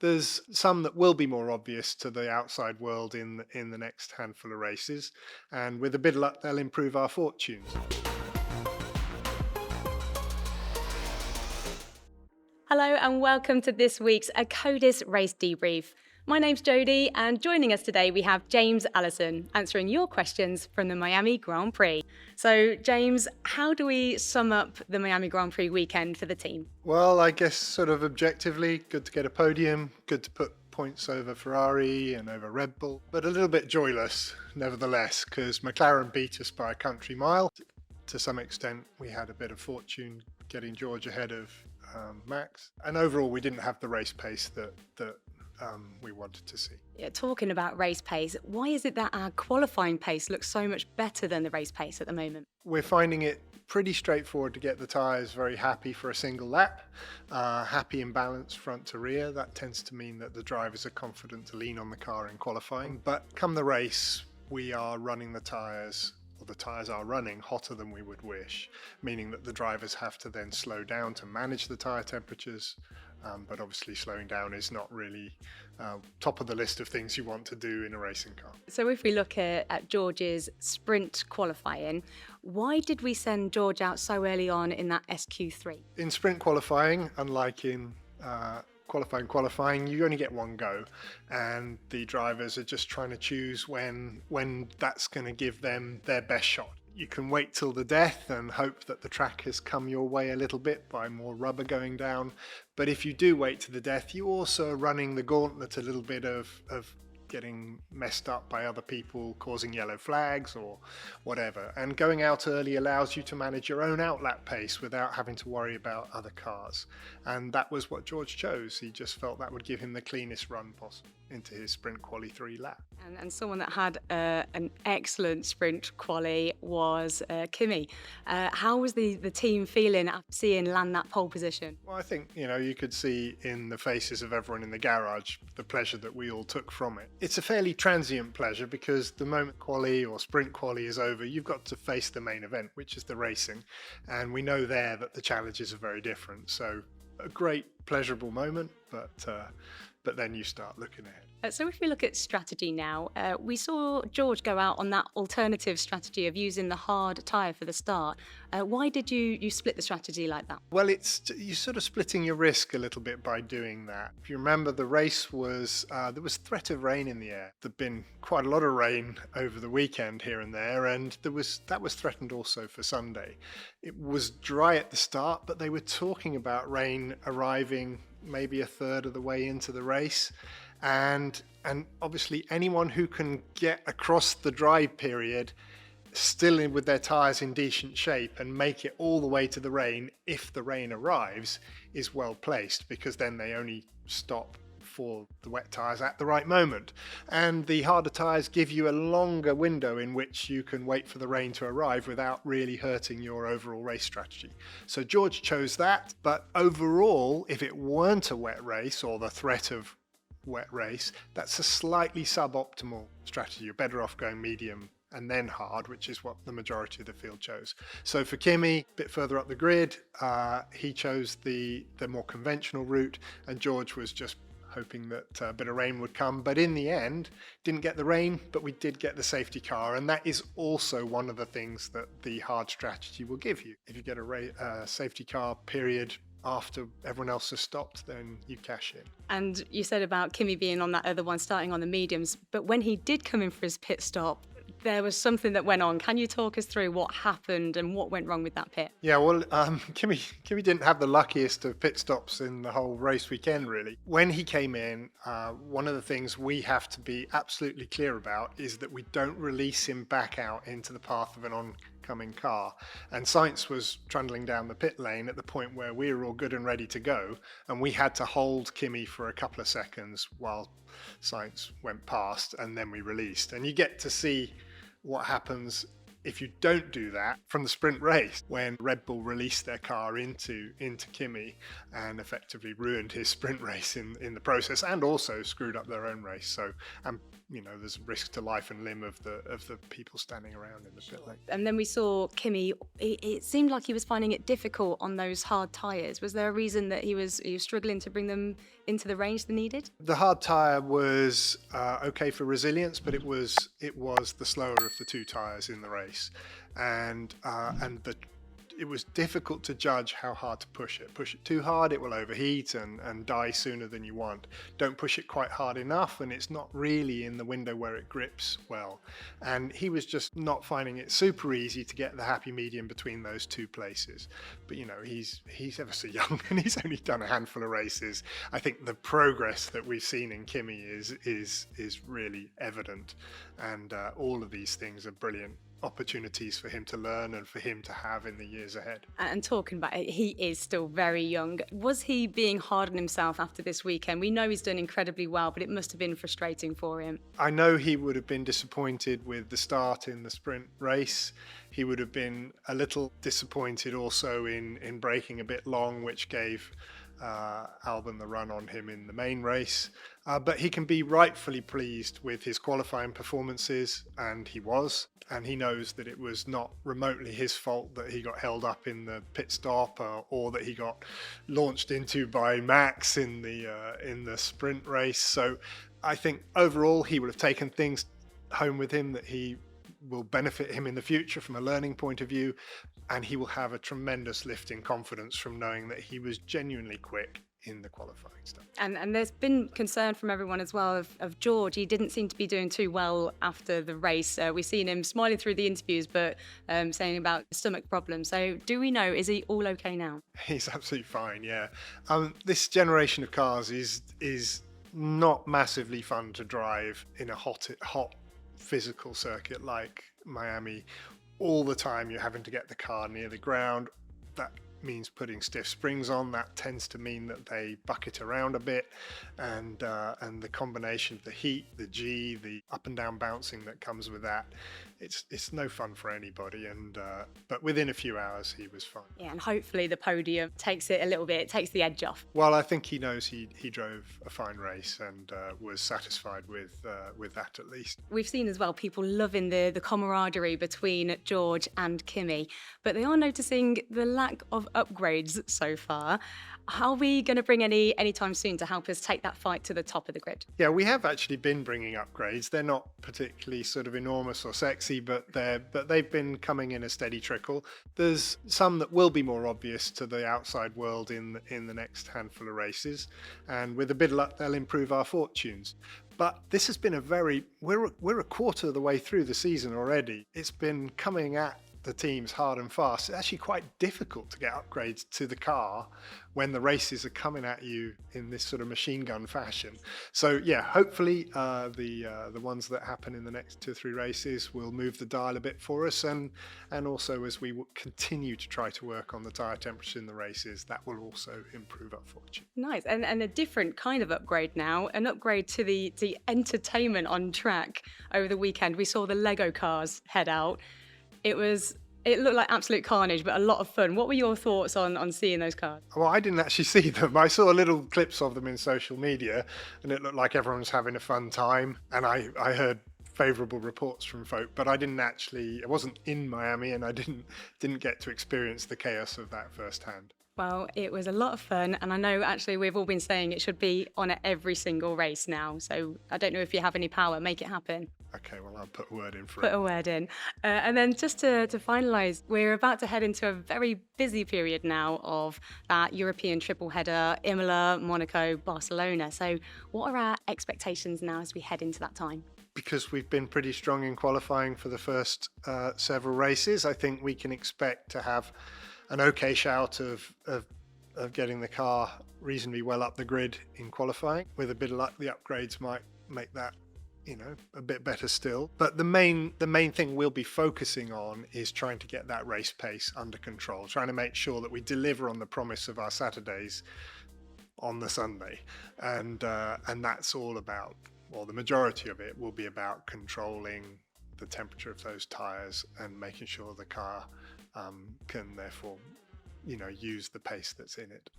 There's some that will be more obvious to the outside world in the next handful of races, and with a bit of luck, they'll improve our fortunes. Hello and welcome to this week's Akkodis Race Debrief. My name's Jodie and joining us today we have James Allison answering your questions from the Miami Grand Prix. So James, how do we sum up the Miami Grand Prix weekend for the team? Well, I guess sort of objectively, good to get a podium, good to put points over Ferrari and over Red Bull, but a little bit joyless nevertheless, because McLaren beat us by a country mile. To some extent, we had a bit of fortune getting George ahead of Max, and overall, we didn't have the race pace that we wanted to see. Yeah, talking about race pace, why is it that our qualifying pace looks so much better than the race pace at the moment? We're finding it pretty straightforward to get the tyres very happy for a single lap, happy in balance front to rear. That tends to mean that the drivers are confident to lean on the car in qualifying. But come the race, we are running the tyres, or the tyres are running hotter than we would wish, meaning that the drivers have to then slow down to manage the tyre temperatures. But obviously slowing down is not really top of the list of things you want to do in a racing car. So if we look at George's sprint qualifying, why did we send George out so early on in that SQ3? In sprint qualifying, unlike in qualifying, you only get one go, and the drivers are just trying to choose when that's going to give them their best shot. You can wait till the death and hope that the track has come your way a little bit by more rubber going down. But if you do wait to the death, you also are running the gauntlet a little bit of getting messed up by other people causing yellow flags or whatever. And going out early allows you to manage your own outlap pace without having to worry about other cars. And that was what George chose. He just felt that would give him the cleanest run possible into his sprint quali 3 lap. And someone that had an excellent sprint quali was Kimi. How was the team feeling after seeing land that pole position? Well, I think, you could see in the faces of everyone in the garage the pleasure that we all took from it. It's a fairly transient pleasure because the moment quali or sprint quali is over, you've got to face the main event, which is the racing. And we know there that the challenges are very different. So a great pleasurable moment, but then you start looking ahead. So if we look at strategy now, we saw George go out on that alternative strategy of using the hard tyre for the start. Why did you split the strategy like that? Well, you're sort of splitting your risk a little bit by doing that. If you remember, the race was, there was threat of rain in the air. There'd been quite a lot of rain over the weekend here and there, and that was threatened also for Sunday. It was dry at the start, but they were talking about rain arriving maybe a third of the way into the race. And obviously anyone who can get across the dry period still with their tyres in decent shape and make it all the way to the rain if the rain arrives is well placed, because then they only stop for the wet tyres at the right moment. And the harder tyres give you a longer window in which you can wait for the rain to arrive without really hurting your overall race strategy. So George chose that, but overall, if it weren't a wet race or the threat of wet race, that's a slightly suboptimal strategy. You're better off going medium and then hard, which is what the majority of the field chose. So for Kimi, a bit further up the grid, he chose the more conventional route, and George was just hoping that a bit of rain would come. But in the end, didn't get the rain, but we did get the safety car, and that is also one of the things that the hard strategy will give you. If you get a safety car period after everyone else has stopped, then you cash in. And you said about Kimi being on that other one, starting on the mediums, but when he did come in for his pit stop, there was something that went on. Can you talk us through what happened and what went wrong with that pit? Yeah, well, Kimi didn't have the luckiest of pit stops in the whole race weekend, really. When he came in, one of the things we have to be absolutely clear about is that we don't release him back out into the path of an oncoming car. And Sainz was trundling down the pit lane at the point where we were all good and ready to go, and we had to hold Kimi for a couple of seconds while Sainz went past, and then we released. And you get to see what happens if you don't do that from the sprint race, when Red Bull released their car into Kimi and effectively ruined his sprint race in the process, and also screwed up their own race. So, there's a risk to life and limb of the people standing around in the pit lane. And then we saw Kimi. It seemed like he was finding it difficult on those hard tyres. Was there a reason that he was struggling to bring them into the range they needed? The hard tyre was okay for resilience, but it was the slower of the two tyres in the race, and it was difficult to judge how hard to push it. Push it too hard, it will overheat and die sooner than you want. Don't push it quite hard enough, and it's not really in the window where it grips well. And he was just not finding it super easy to get the happy medium between those two places. But he's ever so young, and he's only done a handful of races. I think the progress that we've seen in Kimi is really evident, and all of these things are brilliant opportunities for him to learn and for him to have in the years ahead. And talking about it, he is still very young. Was he being hard on himself after this weekend? We know he's done incredibly well, but it must have been frustrating for him. I know he would have been disappointed with the start in the sprint race. He would have been a little disappointed also in braking a bit long, which gave Albon the run on him in the main race. But he can be rightfully pleased with his qualifying performances, and he was. And he knows that it was not remotely his fault that he got held up in the pit stop or that he got launched into by Max in the sprint race. So I think overall he would have taken things home with him that he will benefit him in the future from a learning point of view, and he will have a tremendous lift in confidence from knowing that he was genuinely quick in the qualifying stuff. And there's been concern from everyone as well of George. He didn't seem to be doing too well after the race. We've seen him smiling through the interviews, but saying about stomach problems. So do we know, is he all okay now? He's absolutely fine, yeah. This generation of cars is not massively fun to drive in a hot physical circuit like Miami. All the time you're having to get the car near the ground. That means putting stiff springs on. That tends to mean that they bucket around a bit, and the combination of the heat, the G, the up and down bouncing that comes with that, it's no fun for anybody. And but within a few hours he was fine. Yeah, and hopefully the podium takes it a little bit, takes the edge off. Well, I think he knows he drove a fine race and was satisfied with that at least. We've seen as well people loving the camaraderie between George and Kimi, but they are noticing the lack of upgrades so far. How are we going to bring anytime soon to help us take that fight to the top of the grid? Yeah, we have actually been bringing upgrades. They're not particularly sort of enormous or sexy, but they've been coming in a steady trickle. There's some that will be more obvious to the outside world in the next handful of races, and with a bit of luck, they'll improve our fortunes. But this has been we're a quarter of the way through the season already. It's been coming at the teams hard and fast. It's actually quite difficult to get upgrades to the car when the races are coming at you in this sort of machine gun fashion. So yeah, hopefully the ones that happen in the next 2 or 3 races will move the dial a bit for us, and also as we continue to try to work on the tyre temperature in the races, that will also improve our fortune. Nice, and a different kind of upgrade now, an upgrade to the entertainment on track. Over the weekend we saw the Lego cars head out. It looked like absolute carnage, but a lot of fun. What were your thoughts on seeing those cars? Well, I didn't actually see them. I saw little clips of them in social media, and it looked like everyone was having a fun time. And I heard favourable reports from folk, but I wasn't in Miami, and I didn't get to experience the chaos of that firsthand. Well, it was a lot of fun, and I know actually we've all been saying it should be on at every single race now. So I don't know if you have any power, make it happen. Okay, well, I'll put a word in for it. Put a word in. And then just to finalise, we're about to head into a very busy period now of that European triple header, Imola, Monaco, Barcelona. So what are our expectations now as we head into that time? Because we've been pretty strong in qualifying for the first several races, I think we can expect to have an okay shout of getting the car reasonably well up the grid in qualifying. With a bit of luck, the upgrades might make that a bit better still. But the main thing we'll be focusing on is trying to get that race pace under control, trying to make sure that we deliver on the promise of our Saturdays on the Sunday, and that's all about, well, the majority of it will be about controlling the temperature of those tyres and making sure the car can therefore use the pace that's in it.